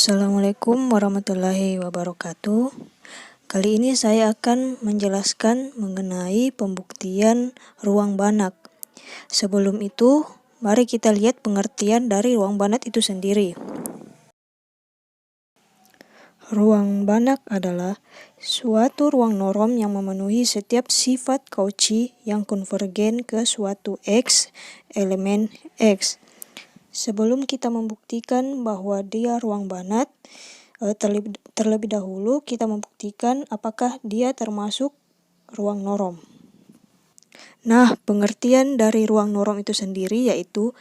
Assalamualaikum warahmatullahi wabarakatuh. Kali ini saya akan menjelaskan mengenai pembuktian ruang Banach. Sebelum itu, mari kita lihat pengertian dari ruang Banach itu sendiri. Ruang Banach adalah suatu ruang norm yang memenuhi setiap sifat Cauchy yang konvergen ke suatu X, elemen X. Sebelum kita membuktikan bahwa dia ruang Banach, terlebih dahulu kita membuktikan apakah dia termasuk ruang norm. Nah, pengertian dari ruang norm itu sendiri yaitu,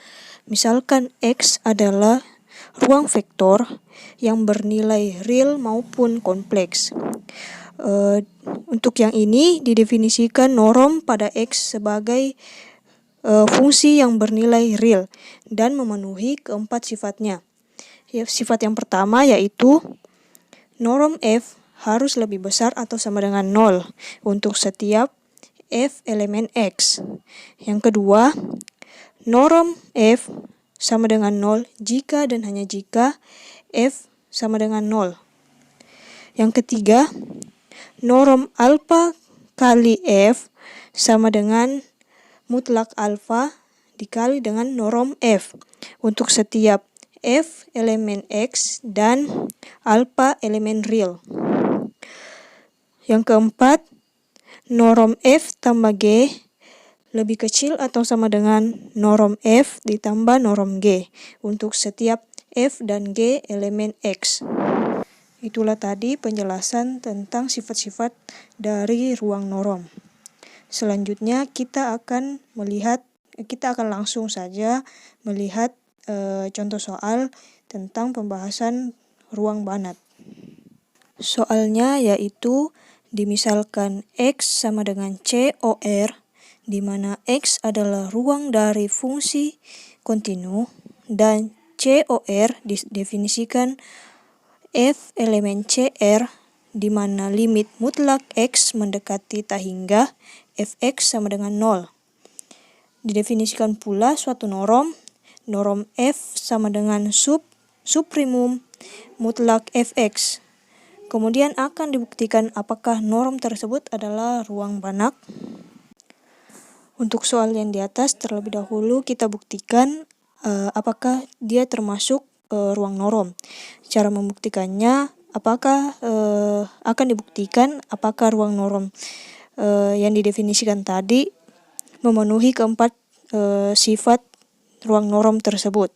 misalkan X adalah ruang vektor yang bernilai real maupun kompleks. Untuk yang ini didefinisikan norm pada X sebagai fungsi yang bernilai real dan memenuhi keempat sifatnya. Sifat yang pertama yaitu norm F harus lebih besar atau sama dengan 0 untuk setiap F elemen X. Yang kedua, norm F sama dengan 0 jika dan hanya jika F sama dengan 0. Yang ketiga, norm alpha kali F sama dengan mutlak alfa dikali dengan norm F untuk setiap F elemen X dan alpha elemen real. Yang keempat, norm F tambah G lebih kecil atau sama dengan norm F ditambah norm G untuk setiap F dan G elemen X. Itulah tadi penjelasan tentang sifat-sifat dari ruang norm. Selanjutnya kita akan langsung saja melihat contoh soal tentang pembahasan ruang Banach. Soalnya yaitu dimisalkan X sama dengan COR, di mana X adalah ruang dari fungsi kontinu dan COR didefinisikan F elemen CR, di mana limit mutlak X mendekati tak hingga Fx sama dengan 0. Didefinisikan pula suatu norm F sama dengan subprimum mutlak Fx. Kemudian akan dibuktikan apakah norm tersebut adalah ruang Banach. Untuk soal yang di atas terlebih dahulu kita buktikan apakah dia termasuk ruang norm. Cara membuktikannya akan dibuktikan apakah ruang norm yang didefinisikan tadi memenuhi keempat sifat ruang norm tersebut.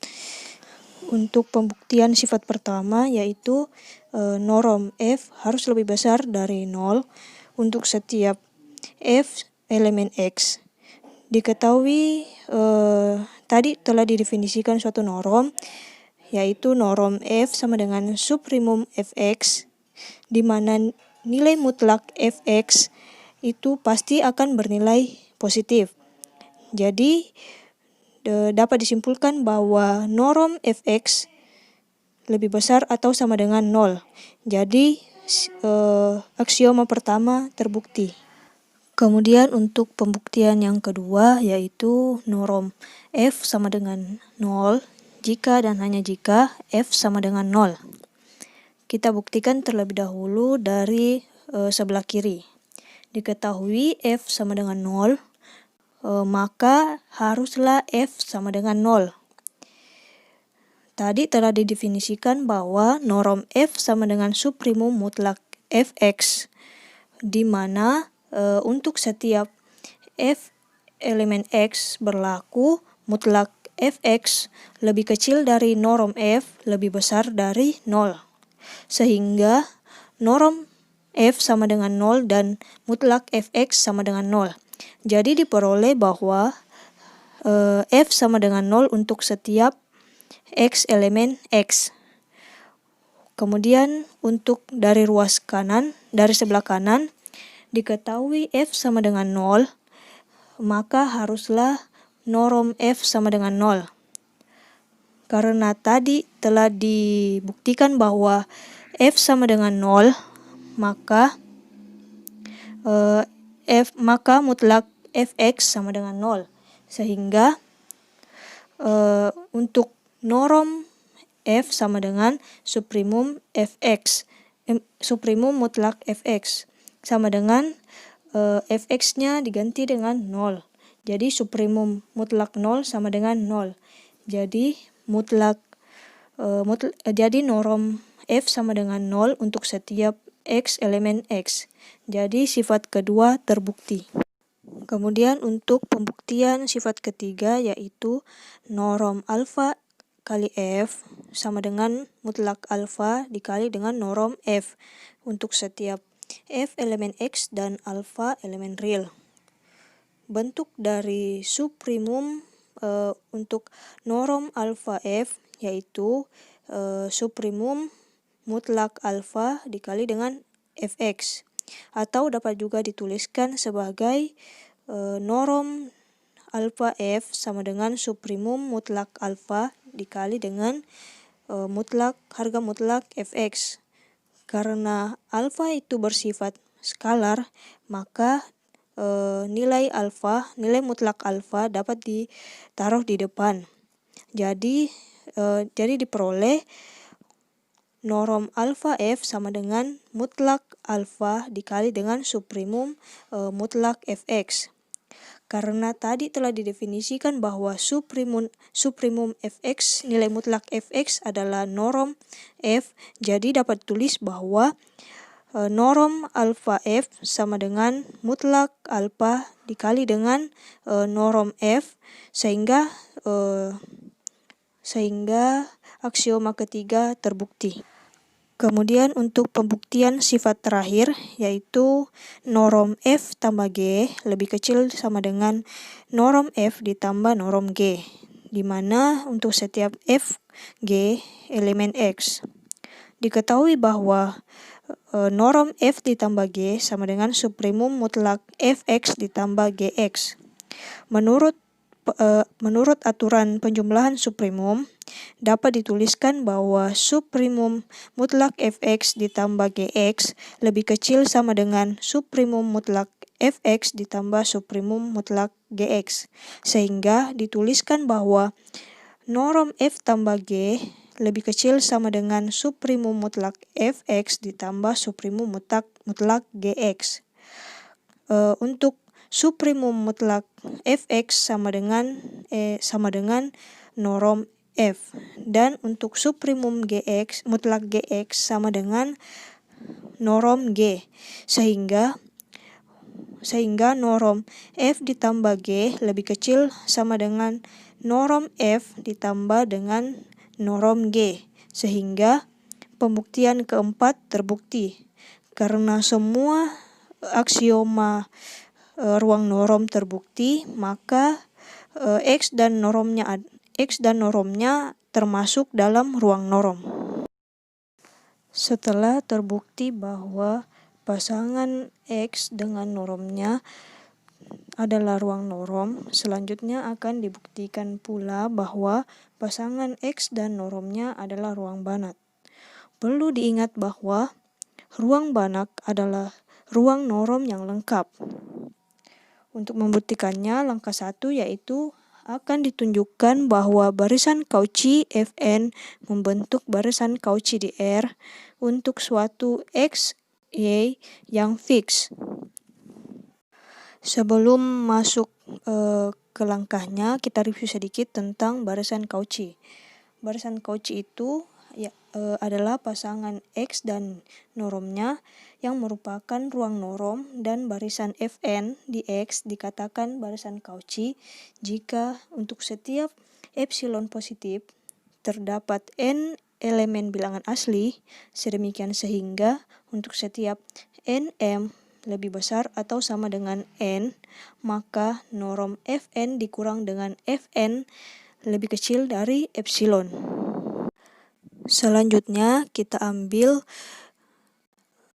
Untuk pembuktian sifat pertama yaitu norm F harus lebih besar dari 0 untuk setiap F elemen X. Diketahui tadi telah didefinisikan suatu norm yaitu norm F sama dengan subprimum Fx, di mana nilai mutlak Fx itu pasti akan bernilai positif. Jadi dapat disimpulkan bahwa norm Fx lebih besar atau sama dengan 0. Jadi aksioma pertama terbukti. Kemudian untuk pembuktian yang kedua yaitu norm F sama dengan 0 jika dan hanya jika F sama dengan 0. Kita buktikan terlebih dahulu dari sebelah kiri. Diketahui F sama dengan 0, maka haruslah F sama dengan 0. Tadi telah didefinisikan bahwa norm F sama dengan subprimum mutlak Fx, di mana untuk setiap F elemen X berlaku mutlak Fx lebih kecil dari norm F lebih besar dari 0. Sehingga norm F sama dengan 0 dan mutlak Fx sama dengan 0. Jadi diperoleh bahwa F sama dengan 0 untuk setiap X elemen X. Kemudian untuk dari sebelah kanan, diketahui F sama dengan 0, maka haruslah norm F sama dengan 0. Karena tadi telah dibuktikan bahwa F sama dengan 0, maka mutlak Fx sama dengan 0. Sehingga untuk norm F sama dengan suprimum Fx, suprimum mutlak Fx, sama dengan Fx-nya diganti dengan 0. Jadi suprimum mutlak 0 sama dengan 0. Jadi jadi norm F sama dengan 0 untuk setiap X elemen X. Jadi sifat kedua terbukti. Kemudian untuk pembuktian sifat ketiga yaitu norm alfa kali F sama dengan mutlak alfa dikali dengan norm F untuk setiap F elemen X dan alfa elemen real. Bentuk dari suprimum untuk norm alfa F yaitu suprimum mutlak alfa dikali dengan Fx, atau dapat juga dituliskan sebagai norm alfa F sama dengan suprimum mutlak alfa dikali dengan harga mutlak Fx. Karena alfa itu bersifat skalar, maka nilai mutlak alfa dapat ditaruh di depan. Jadi diperoleh norm alfa F sama dengan mutlak alfa dikali dengan suprimum mutlak Fx. Karena tadi telah didefinisikan bahwa suprimum Fx, nilai mutlak Fx adalah norm F, jadi dapat tulis bahwa norm alfa F sama dengan mutlak alfa dikali dengan norm F, sehingga aksioma ketiga terbukti. Kemudian untuk pembuktian sifat terakhir yaitu norm F tambah G lebih kecil sama dengan norm F ditambah norm G, di mana untuk setiap F G elemen X. Diketahui bahwa norm F ditambah G sama dengan suprimum mutlak Fx ditambah Gx. Menurut aturan penjumlahan suprimum, dapat dituliskan bahwa suprimum mutlak Fx ditambah Gx lebih kecil sama dengan suprimum mutlak Fx ditambah suprimum mutlak Gx. Sehingga dituliskan bahwa norm F tambah G lebih kecil sama dengan suprimum mutlak Fx ditambah suprimum mutlak Gx. Untuk suprimum mutlak Fx sama dengan norm F, dan untuk suprimum Gx mutlak Gx sama dengan norm G, sehingga norm F ditambah G lebih kecil sama dengan norm F ditambah dengan norm G, sehingga pembuktian keempat terbukti. Karena semua aksioma ruang norm terbukti, maka X dan normnya termasuk dalam ruang norm. Setelah terbukti bahwa pasangan X dengan normnya adalah ruang norm, selanjutnya akan dibuktikan pula bahwa pasangan X dan normnya adalah ruang Banach. Perlu diingat bahwa ruang Banach adalah ruang norm yang lengkap. Untuk membuktikannya, langkah 1 yaitu akan ditunjukkan bahwa barisan Cauchy Fn membentuk barisan Cauchy di R untuk suatu X, Y yang fix. Sebelum masuk ke langkahnya, kita review sedikit tentang barisan Cauchy. Barisan Cauchy itu adalah pasangan X dan normnya yang merupakan ruang norm, dan barisan Fn di X dikatakan barisan Cauchy jika untuk setiap epsilon positif terdapat n elemen bilangan asli, sedemikian sehingga untuk setiap nm lebih besar atau sama dengan n, maka norm Fn dikurang dengan Fn lebih kecil dari epsilon. Selanjutnya kita ambil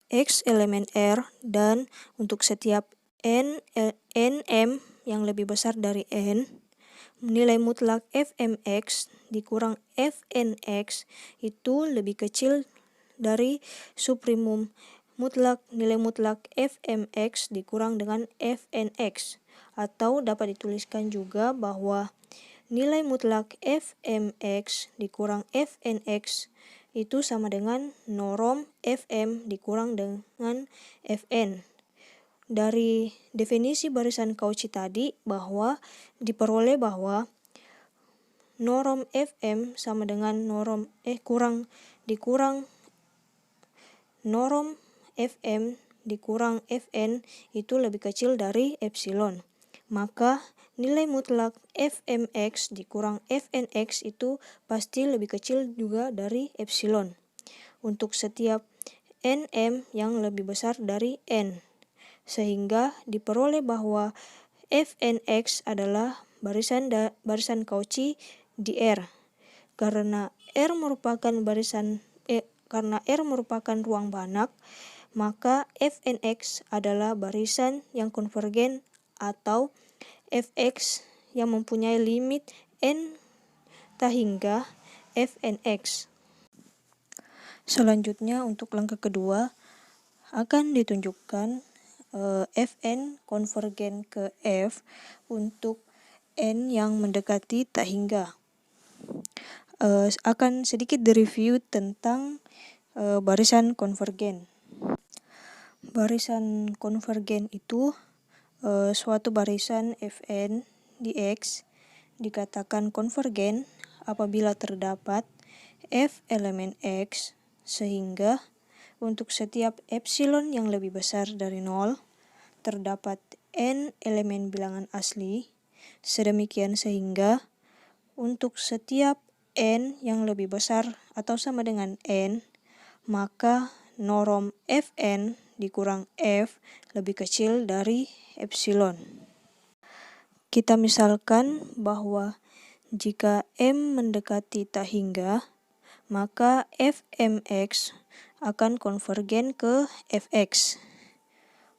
X elemen R, dan untuk setiap nm yang lebih besar dari n, nilai mutlak Fmx dikurang Fnx itu lebih kecil dari suprimum nilai mutlak Fmx dikurang dengan Fnx. Atau dapat dituliskan juga bahwa nilai mutlak fmx dikurang fnx itu sama dengan norm fm dikurang dengan fn. Dari definisi barisan Cauchy tadi bahwa diperoleh bahwa norm fm sama dengan norm dikurang norm fm dikurang fn itu lebih kecil dari epsilon. Maka nilai mutlak fmx dikurang fnx itu pasti lebih kecil juga dari epsilon untuk setiap nm yang lebih besar dari n. Sehingga diperoleh bahwa fnx adalah barisan Cauchy di R. Karena R merupakan ruang Banach, maka fnx adalah barisan yang konvergen atau fx yang mempunyai limit n hingga fnx. Selanjutnya untuk langkah kedua akan ditunjukkan fn konvergen ke f untuk n yang mendekati tak hingga. Akan sedikit direview tentang barisan konvergen. Barisan konvergen itu suatu barisan fn di X dikatakan konvergen apabila terdapat f elemen X sehingga untuk setiap epsilon yang lebih besar dari 0 terdapat n elemen bilangan asli, sedemikian sehingga untuk setiap n yang lebih besar atau sama dengan n, maka norm fn dikurang f lebih kecil dari epsilon. Kita misalkan bahwa jika m mendekati tak hingga, maka fmx akan konvergen ke fx.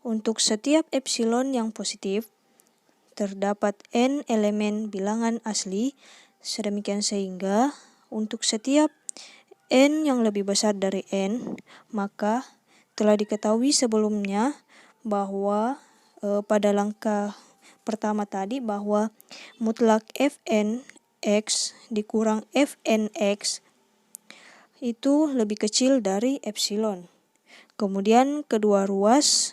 Untuk setiap epsilon yang positif, terdapat n elemen bilangan asli, sedemikian sehingga untuk setiap n yang lebih besar dari n, maka telah diketahui sebelumnya bahwa pada langkah pertama tadi bahwa mutlak fn x dikurang fnx itu lebih kecil dari epsilon. Kemudian kedua ruas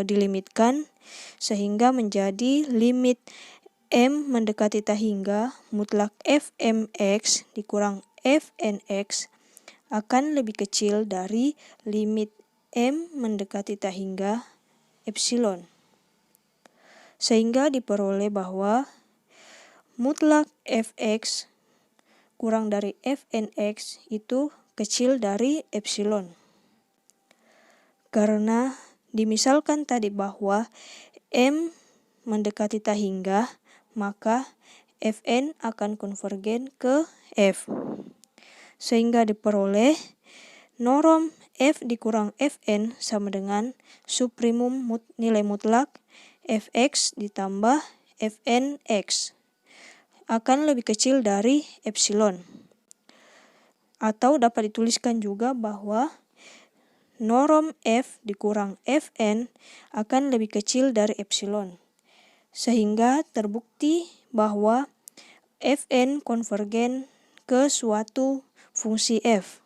dilimitkan sehingga menjadi limit m mendekati tak hingga mutlak fmx dikurang fnx akan lebih kecil dari limit m mendekati tak hingga epsilon. Sehingga diperoleh bahwa mutlak fx kurang dari fnx itu kecil dari epsilon. Karena dimisalkan tadi bahwa m mendekati tak hingga, maka fn akan konvergen ke f. Sehingga diperoleh norm f dikurang fn sama dengan subprimum nilai mutlak fx ditambah fnx akan lebih kecil dari epsilon. Atau dapat dituliskan juga bahwa norm f dikurang fn akan lebih kecil dari epsilon. Sehingga terbukti bahwa fn konvergen ke suatu fungsi f.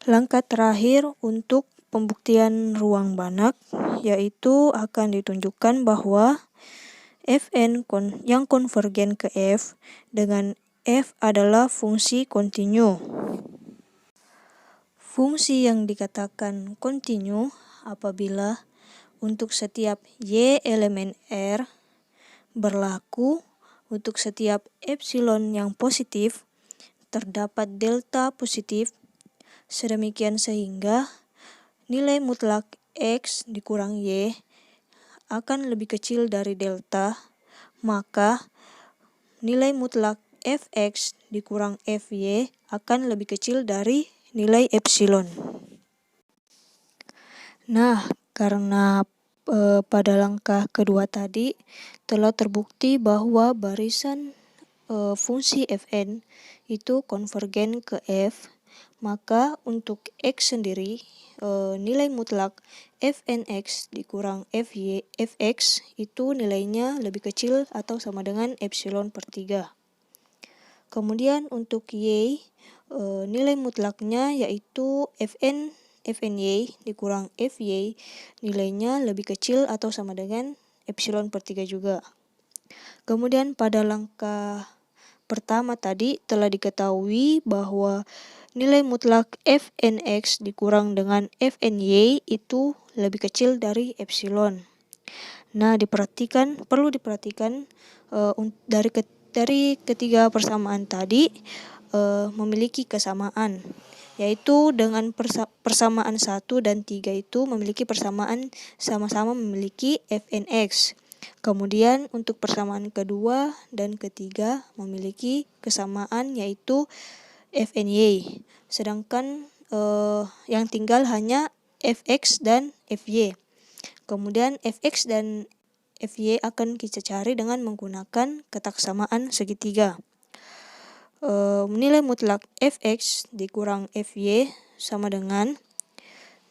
Langkah terakhir untuk pembuktian ruang Banach yaitu akan ditunjukkan bahwa fn yang konvergen ke f dengan f adalah fungsi kontinu. Fungsi yang dikatakan kontinu apabila untuk setiap y elemen R berlaku untuk setiap epsilon yang positif terdapat delta positif, sedemikian sehingga nilai mutlak X dikurang Y akan lebih kecil dari delta, maka nilai mutlak Fx dikurang Fy akan lebih kecil dari nilai epsilon. Nah, karena pada langkah kedua tadi telah terbukti bahwa barisan fungsi Fn itu konvergen ke F, maka untuk X sendiri nilai mutlak Fnx dikurang Fx itu nilainya lebih kecil atau sama dengan epsilon per 3. Kemudian untuk Y nilai mutlaknya yaitu Fny dikurang Fy nilainya lebih kecil atau sama dengan epsilon per 3 juga. Kemudian pada langkah pertama tadi telah diketahui bahwa nilai mutlak Fnx dikurang dengan Fny itu lebih kecil dari epsilon. Nah, perlu diperhatikan dari ketiga persamaan tadi memiliki kesamaan, yaitu dengan persamaan 1 dan 3 itu memiliki persamaan sama-sama memiliki Fnx. Kemudian untuk persamaan kedua dan ketiga memiliki kesamaan yaitu Fny. Sedangkan yang tinggal hanya Fx dan Fy. Kemudian Fx dan Fy akan kita cari dengan menggunakan ketak samaan segitiga. Nilai mutlak Fx dikurang Fy sama dengan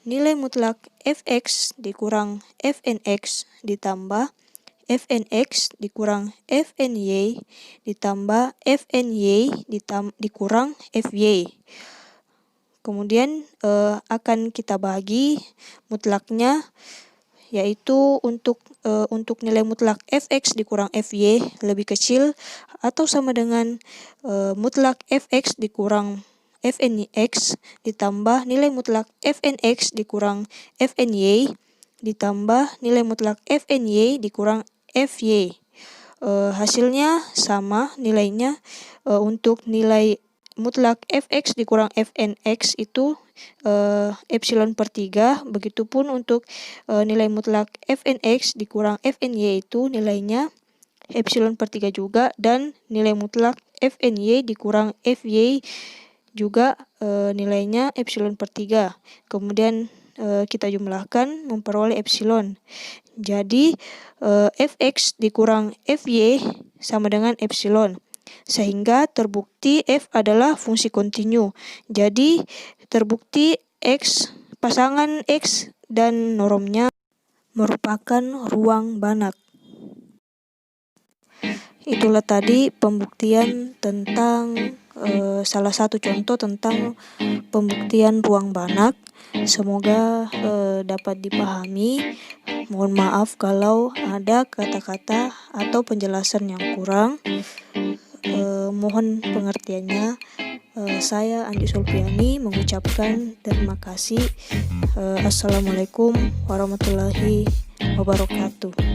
nilai mutlak Fx dikurang Fnx ditambah Fnx dikurang Fny ditambah Fny dikurang Fy. Kemudian akan kita bagi mutlaknya, yaitu untuk nilai mutlak Fx dikurang Fy lebih kecil atau sama dengan mutlak Fx dikurang Fnx ditambah nilai mutlak Fnx dikurang Fny ditambah nilai mutlak Fny dikurang Fy. Hasilnya sama nilainya. Untuk nilai mutlak Fx dikurang Fnx itu epsilon per 3. Begitupun untuk nilai mutlak Fnx dikurang Fny itu nilainya epsilon per 3 juga, dan nilai mutlak Fny dikurang Fy juga nilainya epsilon per 3. Kemudian kita jumlahkan memperoleh epsilon. Jadi Fx dikurang Fy sama dengan epsilon. Sehingga terbukti F adalah fungsi kontinu. Jadi terbukti pasangan X dan normnya merupakan ruang Banach. Itulah tadi pembuktian tentang salah satu contoh tentang pembuktian ruang Banach. Semoga dapat dipahami. Mohon maaf kalau ada kata-kata atau penjelasan yang kurang. Mohon pengertiannya. Saya Andi Sulpiani mengucapkan terima kasih. Assalamualaikum warahmatullahi wabarakatuh.